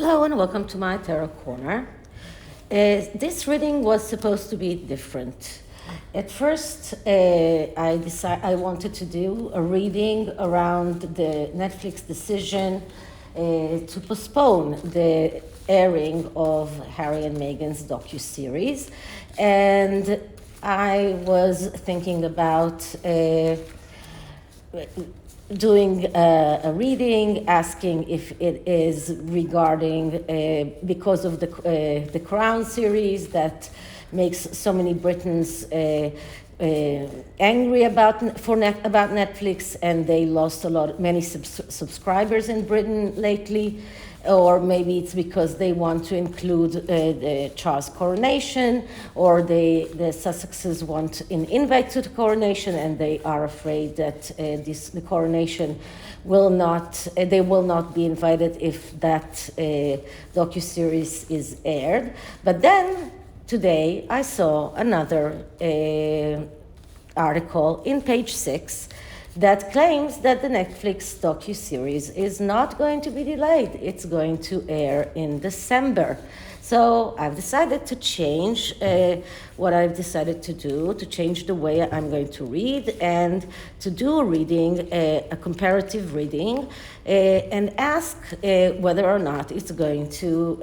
Hello and welcome to my Tarot Corner. This reading was supposed to be different. At first, I wanted to do a reading around the Netflix decision to postpone the airing of Harry and Meghan's docu-series, and I was thinking about doing a reading, asking if it is regarding because of the Crown series that makes so many Britons angry about Netflix, and they lost many subscribers in Britain lately. Or maybe it's because they want to include the Charles coronation, or the Sussexes want an invite to the coronation, and they are afraid that the coronation will not be invited if that docu-series is aired. But then today I saw another article in page 6 that claims that the Netflix docu-series is not going to be delayed. It's going to air in December. So I've decided to change what I've decided to do, to change the way I'm going to read, and to do a reading, a comparative reading, and ask whether or not it's going to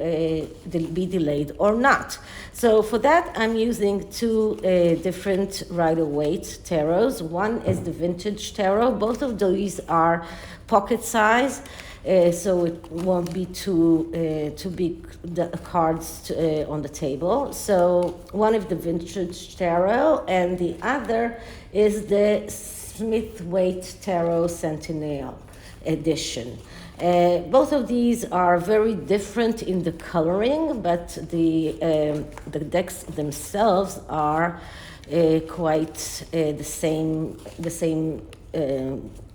be delayed or not. So for that, I'm using two different Rider-Waite tarots. One is the vintage tarot. Both of these are pocket size. So it won't be too big, the cards on the table. So one is the vintage tarot, and the other is the Smith-Waite Tarot Centennial edition. Both of these are very different in the coloring, but the decks themselves are quite the same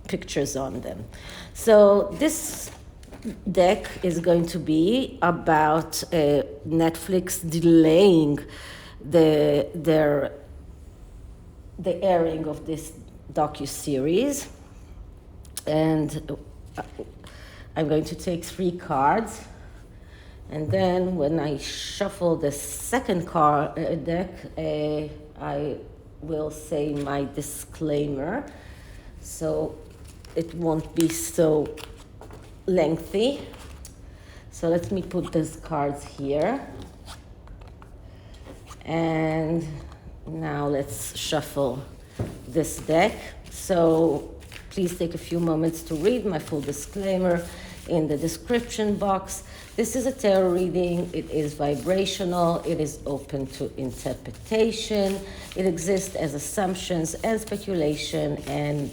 pictures on them. So this deck is going to be about Netflix delaying the airing of this docu-series, and I'm going to take 3 cards, and then when I shuffle the second deck, I will say my disclaimer, so it won't be so lengthy. So let me put these cards here. And now let's shuffle this deck. So please take a few moments to read my full disclaimer in the description box. This is a tarot reading. It is vibrational. It is open to interpretation. It exists as assumptions and speculation, and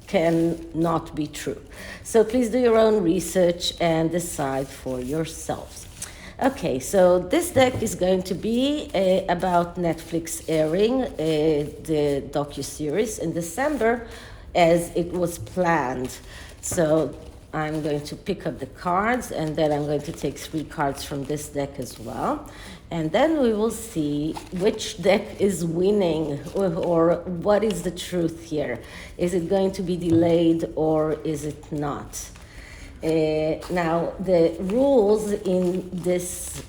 can not be true. So please do your own research and decide for yourselves. Okay, so this deck is going to be about Netflix airing the docu-series in December as it was planned. So I'm going to pick up the cards, and then I'm going to take 3 cards from this deck as well. And then we will see which deck is winning, or what is the truth here. Is it going to be delayed or is it not? Now, the rules in this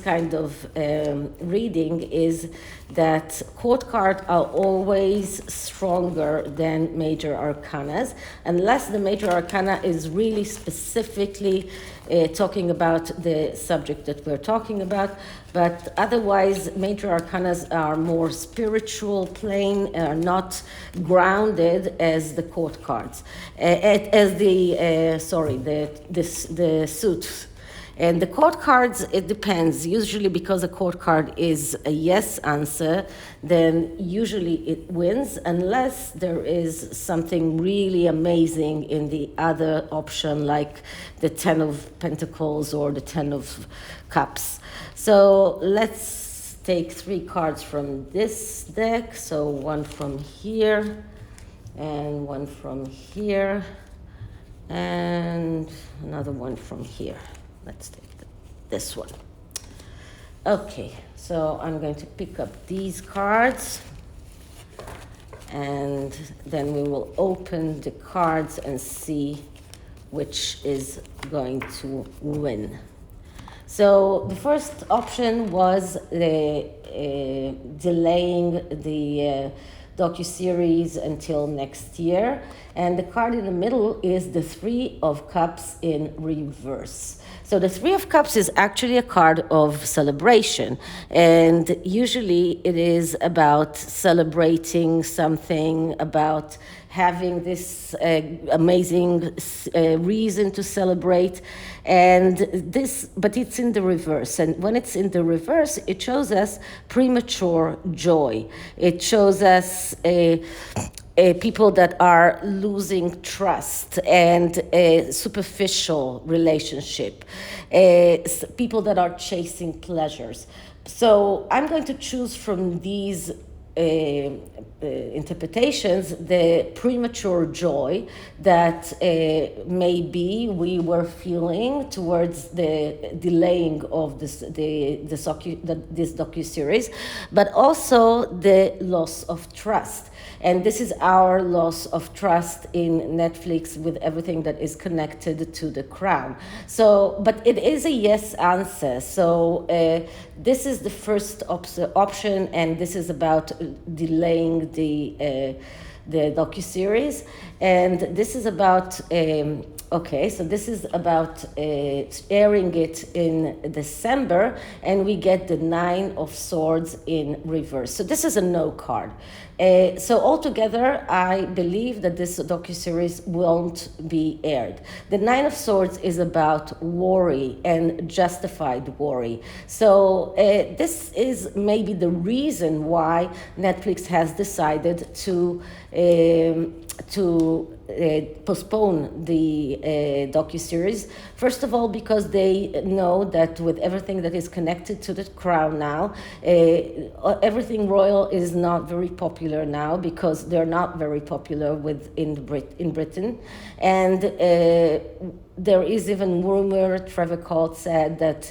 kind of reading is that court cards are always stronger than major arcanas, unless the major arcana is really specifically talking about the subject that we're talking about. But otherwise, major arcanas are more spiritual plane, are not grounded as the court cards, as the suits. And the court cards, it depends. Usually, because a court card is a yes answer, then usually it wins, unless there is something really amazing in the other option, like the 10 of Pentacles or the 10 of Cups. So let's take 3 cards from this deck. So one from here, and one from here, and another one from here. Let's take this one. Okay, so I'm going to pick up these cards, and then we will open the cards and see which is going to win. So the first option was delaying the docu-series until next year. And the card in the middle is the Three of Cups in reverse. So the Three of Cups is actually a card of celebration. And usually it is about celebrating something, about having this amazing reason to celebrate. But it's in the reverse. And when it's in the reverse, it shows us premature joy. It shows us people that are losing trust and a superficial relationship, people that are chasing pleasures. So I'm going to choose from these interpretations the premature joy that maybe we were feeling towards the delaying of this docu-series, but also the loss of trust. And this is our loss of trust in Netflix with everything that is connected to the crown. So, but it is a yes answer. So this is the first option, and this is about delaying the docu-series. And this is about, okay, so this is about airing it in December, and we get the Nine of Swords in reverse. So this is a no card. So altogether, I believe that this docu-series won't be aired. The Nine of Swords is about worry and justified worry. So this is maybe the reason why Netflix has decided to postpone the docu-series. First of all, because they know that with everything that is connected to the crown now, everything royal is not very popular now, because they're not very popular in Britain. And there is even rumor, Trevor Cole said that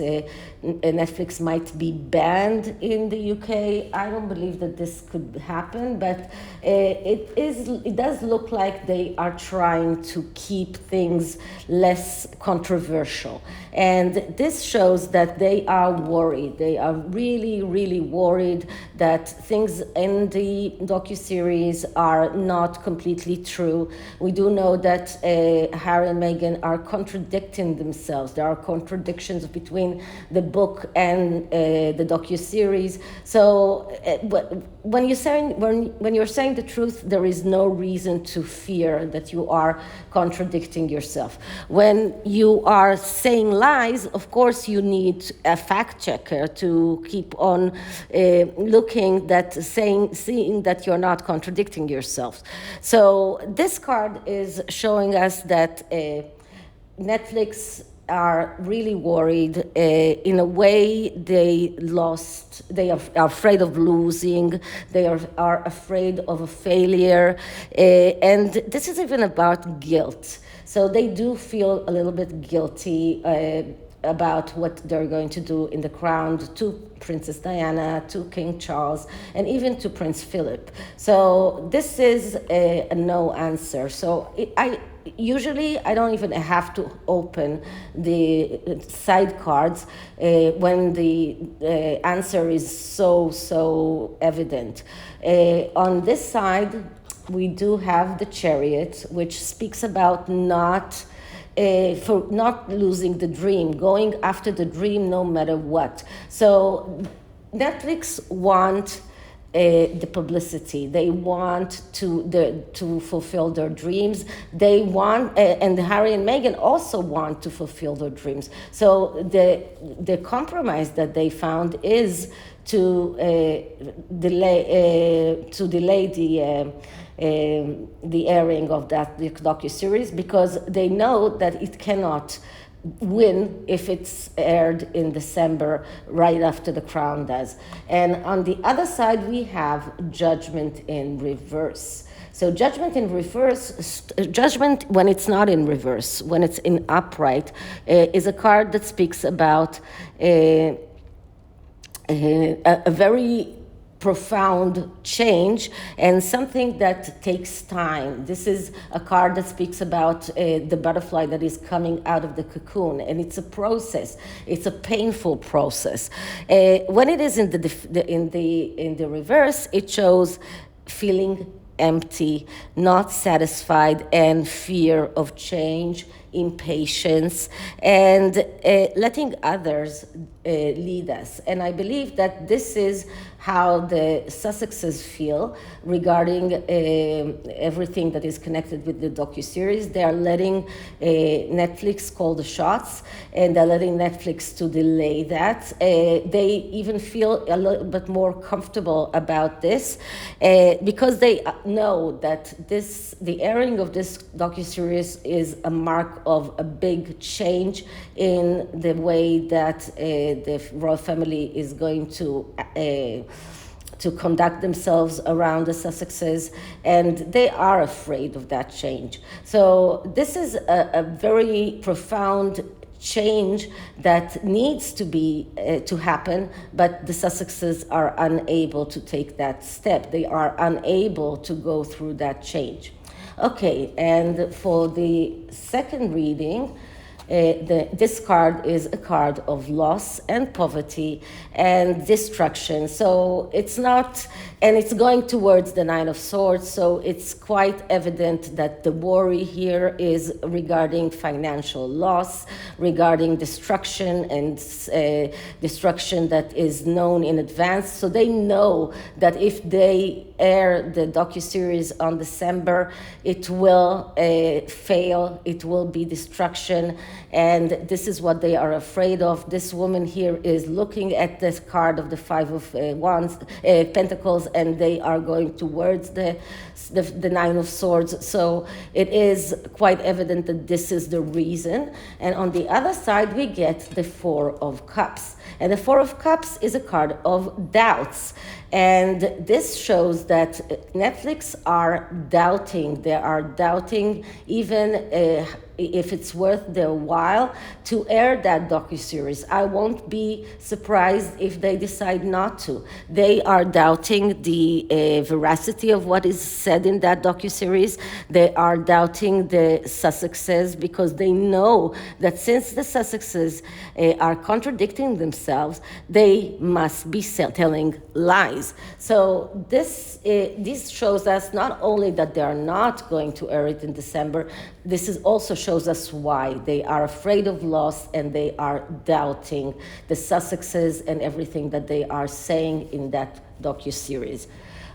Netflix might be banned in the UK. I don't believe that this could happen, but it does look like they are trying to keep things less controversial. And this shows that they are worried. They are really, really worried that things in the docu-series are not completely true. We do know that Harry and Meghan are contradicting themselves. There are contradictions between the book and the docu-series. So when you're saying the truth, there is no reason to fear that you are contradicting yourself. When you are saying lies, of course you need a fact checker to keep on looking seeing that you're not contradicting yourself. So this card is showing us that Netflix are really worried. In a way, they are afraid of losing, they are afraid of a failure, and this is even about guilt. So they do feel a little bit guilty about what they're going to do in the crown to Princess Diana, to King Charles, and even to Prince Philip. So this is a no answer. So usually I don't even have to open the side cards when the answer is so evident. On this side, we do have the Chariot, which speaks about for not losing the dream, going after the dream no matter what. So Netflix want the publicity. They want to fulfill their dreams. They want, and Harry and Meghan also want to fulfill their dreams. So the compromise that they found is to delay the airing of that docu-series, because they know that it cannot win if it's aired in December, right after the crown does. And on the other side, we have Judgment in reverse. So Judgment in reverse, Judgment when it's not in reverse, when it's in upright, is a card that speaks about a very profound change and something that takes time. This is a card that speaks about the butterfly that is coming out of the cocoon, and it's a process. It's a painful process. When it is in the reverse, it shows feeling empty, not satisfied, and fear of change, impatience, and letting others lead us. And I believe that this is how the Sussexes feel regarding everything that is connected with the docu-series. They are letting Netflix call the shots, and they're letting Netflix to delay that. They even feel a little bit more comfortable about this because they know that the airing of this docu-series is a mark of a big change in the way that the royal family is going to conduct themselves around the Sussexes, and they are afraid of that change. So this is a very profound change that needs to happen, but the Sussexes are unable to take that step. They are unable to go through that change. Okay, and for the second reading, this card is a card of loss and poverty and destruction. So it's not, and it's going towards the Nine of Swords, so it's quite evident that the worry here is regarding financial loss, regarding destruction, and destruction that is known in advance. So they know that if they air the docu-series on December, it will fail, it will be destruction, and this is what they are afraid of. This woman here is looking at this card of the Five of Pentacles, and they are going towards the Nine of Swords. So it is quite evident that this is the reason. And on the other side, we get the Four of Cups. And the Four of Cups is a card of doubts. And this shows that Netflix are doubting. They are doubting even if it's worth their while to air that docu-series. I won't be surprised if they decide not to. They are doubting the veracity of what is said in that docu-series. They are doubting the Sussexes because they know that since the Sussexes are contradicting themselves, they must be telling lies. So this shows us not only that they are not going to air it in December, this is also shows us why. They are afraid of loss, and they are doubting the Sussexes and everything that they are saying in that docu-series.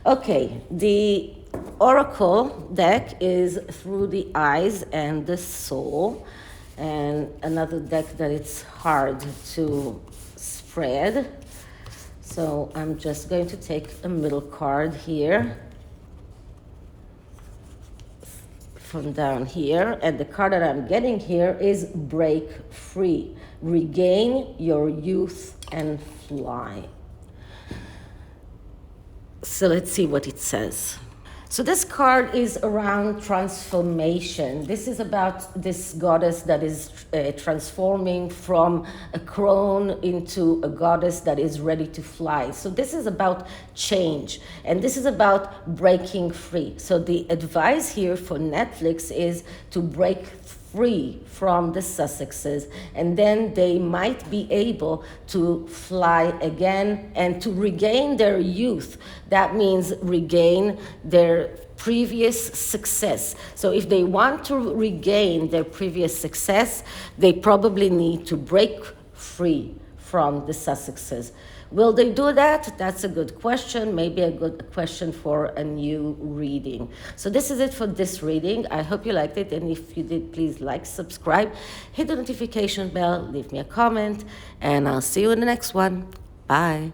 Okay, the Oracle deck is Through the Eyes and the Soul, and another deck that it's hard to spread. So I'm just going to take a middle card here from down here, and the card that I'm getting here is Break Free. Regain your youth and fly. So let's see what it says. So this card is around transformation. This is about this goddess that is transforming from a crone into a goddess that is ready to fly. So this is about change, and this is about breaking free. So the advice here for Netflix is to break free from the Sussexes, and then they might be able to fly again and to regain their youth. That means regain their previous success. So if they want to regain their previous success, they probably need to break free from the Sussexes. Will they do that? That's a good question. Maybe a good question for a new reading. So this is it for this reading. I hope you liked it. And if you did, please like, subscribe, hit the notification bell, leave me a comment, and I'll see you in the next one. Bye.